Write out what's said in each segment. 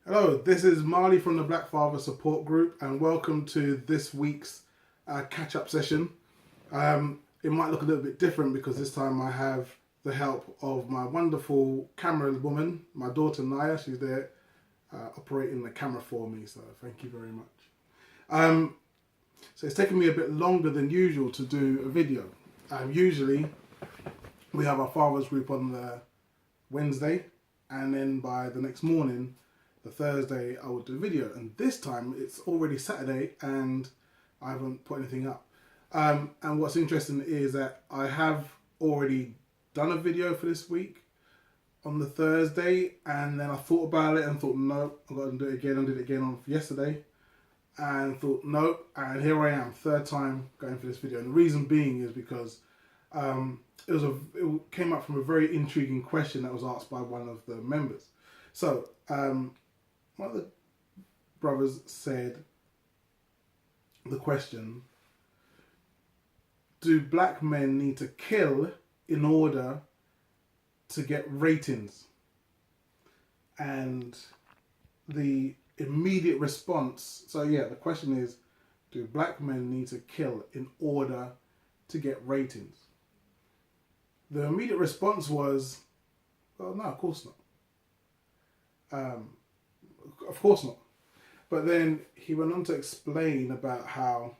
Hello, this is Marley from the Black Father Support Group, and welcome to this week's catch-up session. It might look a little bit different because this time I have the help of my wonderful camera woman, my daughter Naya. She's there operating the camera for me, so thank you very much. So it's taken me a bit longer than usual to do a video. Usually we have our father's group on the Wednesday, and then by the next morning, the Thursday, I would do a video. And this time it's already Saturday and I haven't put anything up. And what's interesting is that I have already done a video for this week on the Thursday, and then I thought about it and thought, no, I've got to do it again. I did it again on yesterday and thought, no, and here I am, third time going for this video. And the reason being is because it came up from a very intriguing question that was asked by one of the members. So, one of the brothers said the question, do black men need to kill in order to get ratings? And the immediate response, so yeah, the question is, do black men need to kill in order to get ratings? The immediate response was, well, no, of course not. Of course not. But then he went on to explain about how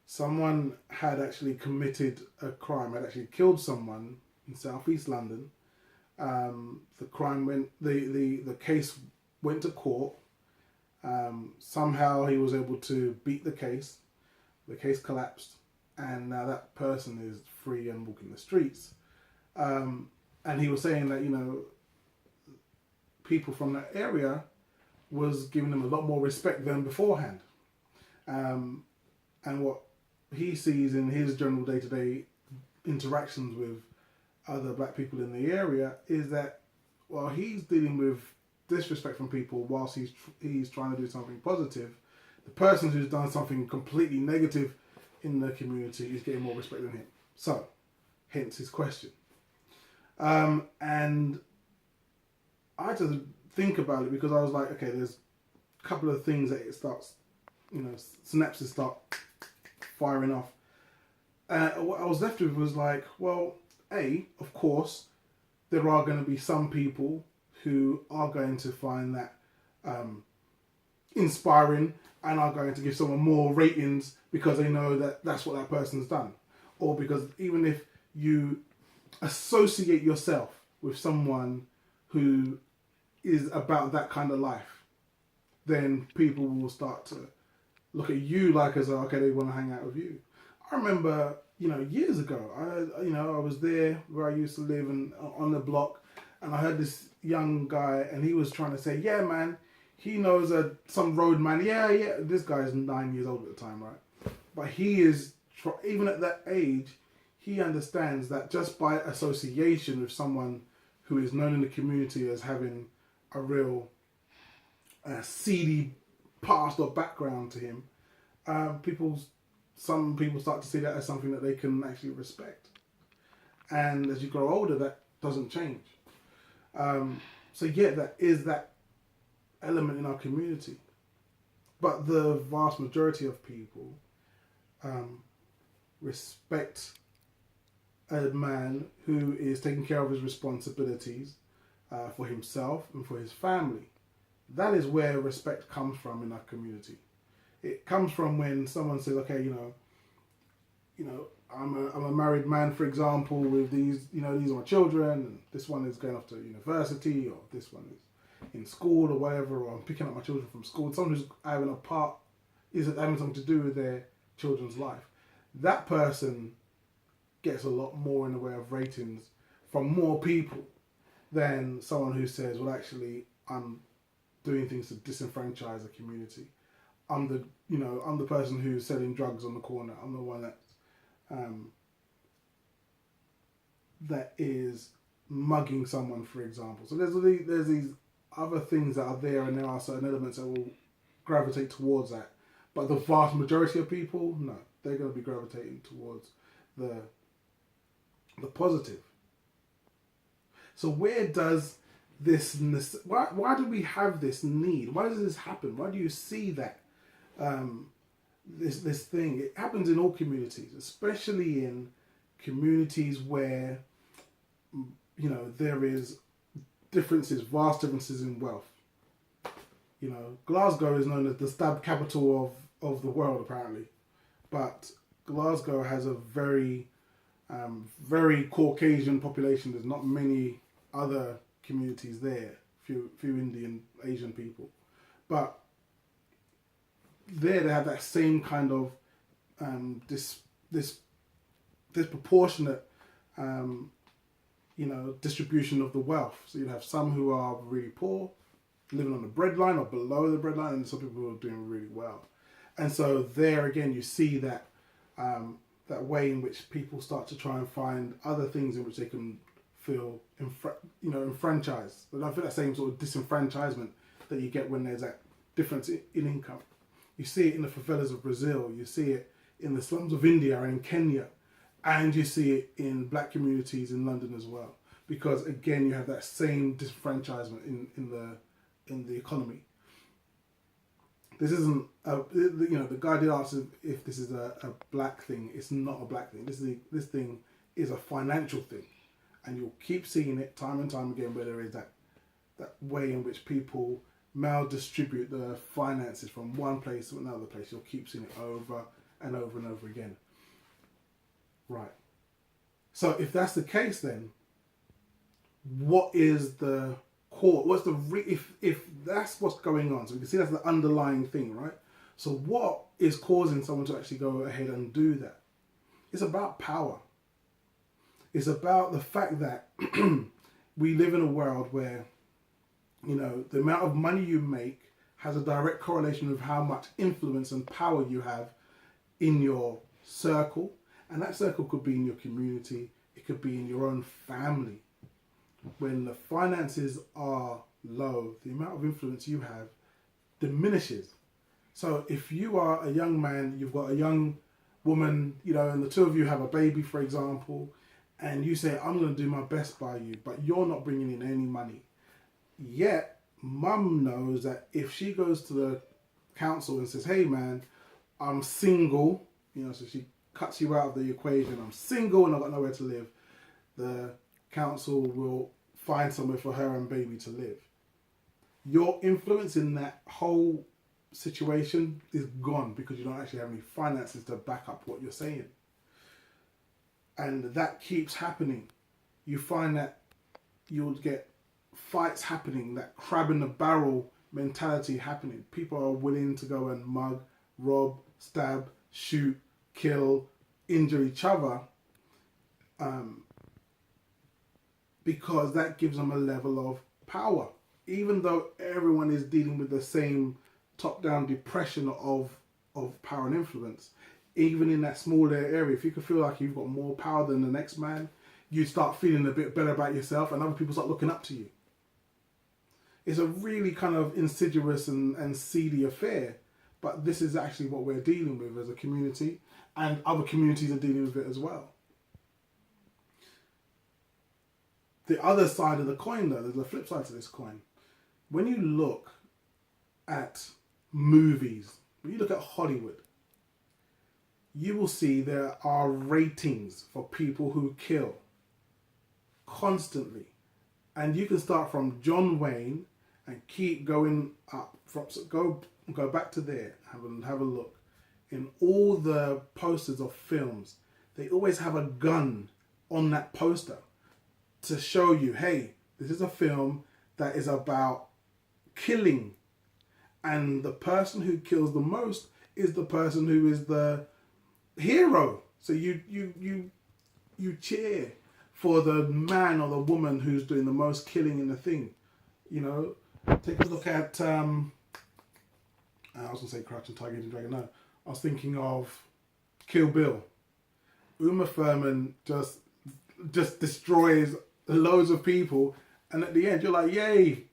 someone had actually committed a crime, had actually killed someone in southeast London. The case went to court. Somehow he was able to beat the case. The case collapsed, and now that person is free and walking the streets. And he was saying that, people from that area was giving them a lot more respect than beforehand. And what he sees in his general day-to-day interactions with other black people in the area is that while he's dealing with disrespect from people whilst he's trying to do something positive, the person who's done something completely negative in the community is getting more respect than him. So, hence his question. And I had to think about it because I was like, okay, there's a couple of things that it starts, synapses start firing off. What I was left with was like, well, of course, there are going to be some people who are going to find that inspiring and are going to give someone more ratings because they know that that's what that person's done. Or because even if you associate yourself with someone who is about that kind of life, then people will start to look at you like as okay, they want to hang out with you. I remember, years ago, I was there where I used to live and on the block, and I heard this young guy, and he was trying to say, yeah, man, he knows some road man. Yeah, this guy is 9 years old at the time, right? But he is, even at that age, he understands that just by association with someone who is known in the community as having a real seedy past or background to him, some people start to see that as something that they can actually respect. And as you grow older, that doesn't change. So yeah, that is that element in our community. But the vast majority of people respect a man who is taking care of his responsibilities for himself and for his family. That is where respect comes from in our community. It comes from when someone says, okay, I'm a married man, for example, with these are my children, and this one is going off to university, or this one is in school or whatever, or I'm picking up my children from school. Someone who's having something to do with their children's life. That person gets a lot more in the way of ratings from more people than someone who says, well, actually, I'm doing things to disenfranchise the community. I'm the person who's selling drugs on the corner. I'm the one that is mugging someone, for example. So there's these other things that are there, and there are certain elements that will gravitate towards that. But the vast majority of people, no, they're going to be gravitating towards the positive. So where does why do we have this need? Why does this happen? Why do you see that this thing? It happens in all communities, especially in communities where there is vast differences in wealth. Glasgow is known as the stab capital of the world, apparently, but Glasgow has a very very Caucasian population. There's not many other communities there, few Indian, Asian people, but there they have that same kind of this disproportionate distribution of the wealth. So you have some who are really poor, living on the breadline or below the breadline, and some people who are doing really well. And so there again, you see that that way in which people start to try and find other things in which they can feel enfranchised. But I feel that same sort of disenfranchisement that you get when there's that difference in income. You see it in the favelas of Brazil, you see it in the slums of India and in Kenya, and you see it in black communities in London as well. Because again, you have that same disenfranchisement in the economy. This isn't the guy did ask if this is a black thing. It's not a black thing. This thing is a financial thing, and you'll keep seeing it time and time again where there is that way in which people maldistribute the finances from one place to another place. You'll keep seeing it over and over and over again. Right. So if that's the case, then what is the core? What's the if that's what's going on? So we can see that's the underlying thing, right? So what is causing someone to actually go ahead and do that? It's about power. It's about the fact that we live in a world where the amount of money you make has a direct correlation with how much influence and power you have in your circle. And that circle could be in your community. It could be in your own family. When the finances are low, the amount of influence you have diminishes. So if you are a young man, you've got a young woman, and the two of you have a baby, for example, and you say, I'm going to do my best by you, but you're not bringing in any money. Yet, mum knows that if she goes to the council and says, hey man, I'm single, so she cuts you out of the equation, I'm single and I've got nowhere to live, the council will find somewhere for her and baby to live. Your influence in that whole situation is gone because you don't actually have any finances to back up what you're saying. And that keeps happening. You find that you'll get fights happening, that crab in the barrel mentality happening. People are willing to go and mug, rob, stab, shoot, kill, injure each other because that gives them a level of power. Even though everyone is dealing with the same top-down depression of power and influence, even in that smaller area, if you can feel like you've got more power than the next man, you start feeling a bit better about yourself and other people start looking up to you. It's a really kind of insidious and seedy affair, but this is actually what we're dealing with as a community, and other communities are dealing with it as well. The other side of the coin, though, there's a flip side to this coin. When you look at movies, when you look at Hollywood, you will see there are ratings for people who kill constantly. And you can start from John Wayne and keep going up. Go back to there, have a look. In all the posters of films, they always have a gun on that poster to show you, hey, this is a film that is about killing. And the person who kills the most is the person who is the hero. So you cheer for the man or the woman who's doing the most killing in the thing. Take a look at I was gonna say Crouching Tiger, Hidden Dragon. No, I was thinking of Kill Bill. Uma Thurman just destroys loads of people, and at the end you're like, yay,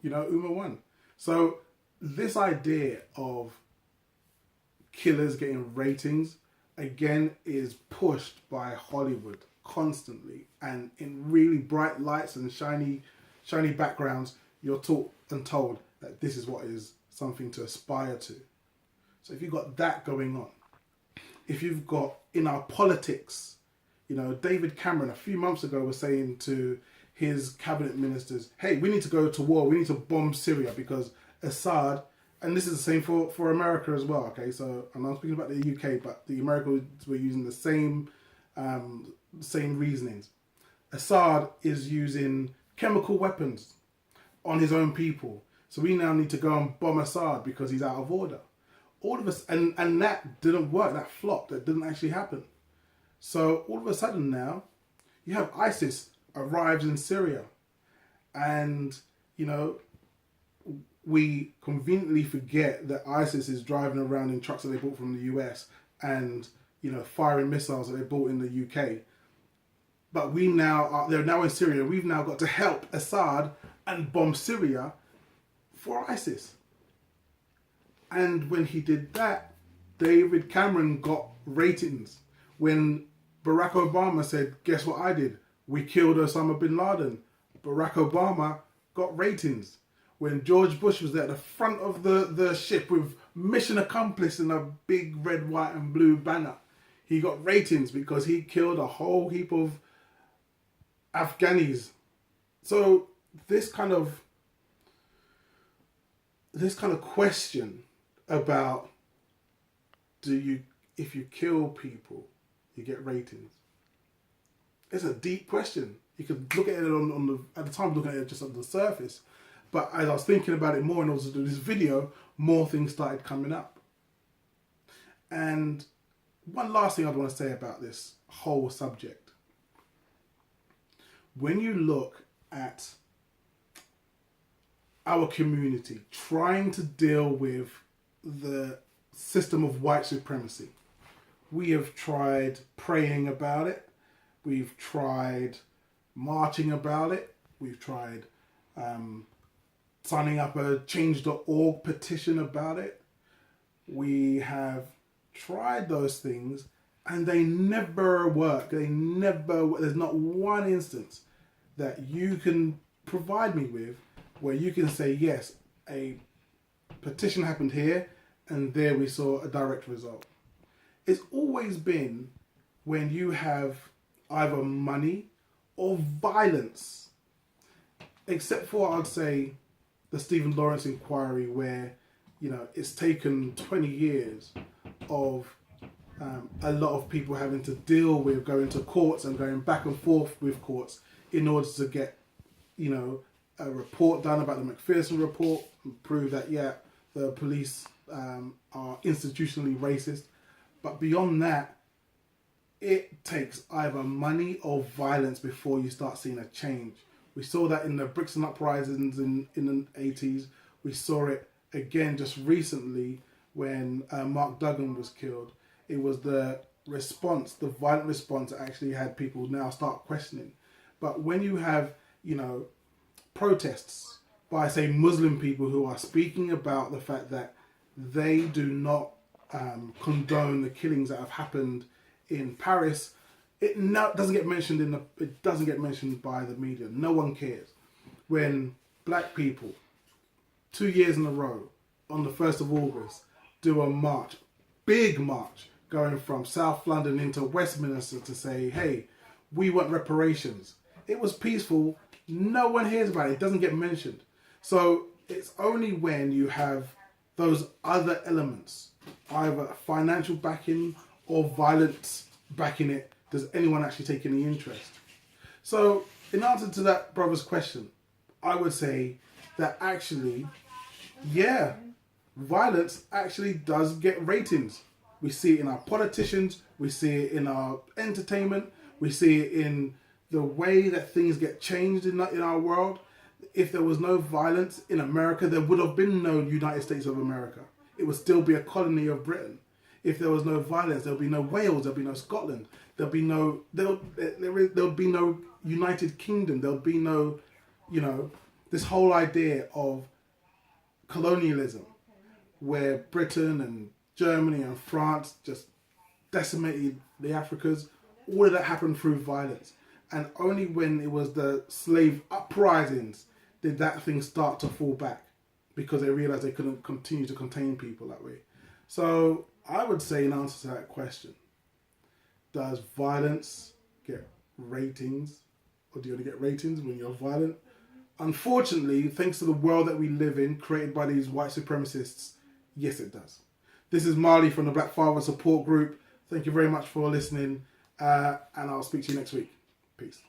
Uma won. So this idea of killers getting ratings again is pushed by Hollywood constantly and in really bright lights and shiny shiny backgrounds, you're taught and told that this is what is something to aspire to. So if you've got that going on, if you've got in our politics, you know, David Cameron a few months ago was saying to his cabinet ministers, hey, we need to go to war, we need to bomb Syria because Assad, and this is the same for America as well, okay? So I'm not speaking about the UK, but the Americans were using the same reasonings. Assad is using chemical weapons on his own people. So we now need to go and bomb Assad because he's out of order. All of us, and that didn't work, that flopped, that didn't actually happen. So all of a sudden now, you have ISIS arrives in Syria. And, you know, we conveniently forget that ISIS is driving around in trucks that they bought from the US and, you know, firing missiles that they bought in the UK. But they're now in Syria. We've now got to help Assad and bomb Syria for ISIS. And when he did that, David Cameron got ratings. When Barack Obama said, guess what I did? We killed Osama bin Laden. Barack Obama got ratings. When George Bush was at the front of the ship with mission accomplished in a big red, white and blue banner, he got ratings because he killed a whole heap of Afghanis. So this kind of question about if you kill people, you get ratings. It's a deep question. You could look at it at the time, looking at it just on the surface. But as I was thinking about it more and also doing this video, more things started coming up. And one last thing I want to say about this whole subject. When you look at our community trying to deal with the system of white supremacy, we have tried praying about it, we've tried marching about it, we've tried signing up a change.org petition about it. We have tried those things and they never work. There's not one instance that you can provide me with where you can say, yes, a petition happened here and there we saw a direct result. It's always been when you have either money or violence, except for, I'd say, the Stephen Lawrence inquiry, where, you know, it's taken 20 years of a lot of people having to deal with going to courts and going back and forth with courts in order to get, you know, a report done about the Macpherson report and prove that, yeah, the police are institutionally racist. But beyond that, it takes either money or violence before you start seeing a change. We saw that in the Brixton uprisings in the 80s. We saw it again just recently when Mark Duggan was killed. It was the response, the violent response, that actually had people now start questioning. But when you have, you know, protests by, say, Muslim people who are speaking about the fact that they do not condone the killings that have happened in Paris, it doesn't get mentioned it doesn't get mentioned by the media. No one cares. When black people 2 years in a row on the 1st of August do a march, big march, going from South London into Westminster to say, hey, we want reparations. It was peaceful. No one hears about it. It doesn't get mentioned. So it's only when you have those other elements, either financial backing or violence backing it, does anyone actually take any interest. So in answer to that brother's question, I would say that actually, yeah, violence actually does get ratings. We see it in our politicians, we see it in our entertainment, we see it in the way that things get changed in our world. If there was no violence in America, there would have been no United States of America. It would still be a colony of Britain. If there was no violence, there'll be no Wales, there'll be no Scotland, there'll be no United Kingdom, there'll be no, you know, this whole idea of colonialism, where Britain and Germany and France just decimated the Africas. All of that happened through violence. And only when it was the slave uprisings did that thing start to fall back because they realised they couldn't continue to contain people that way. So I would say, in answer to that question, does violence get ratings, or do you only get ratings when you're violent? Unfortunately, thanks to the world that we live in, created by these white supremacists, yes, it does. This is Marley from the Black Father Support Group. Thank you very much for listening, and I'll speak to you next week. Peace.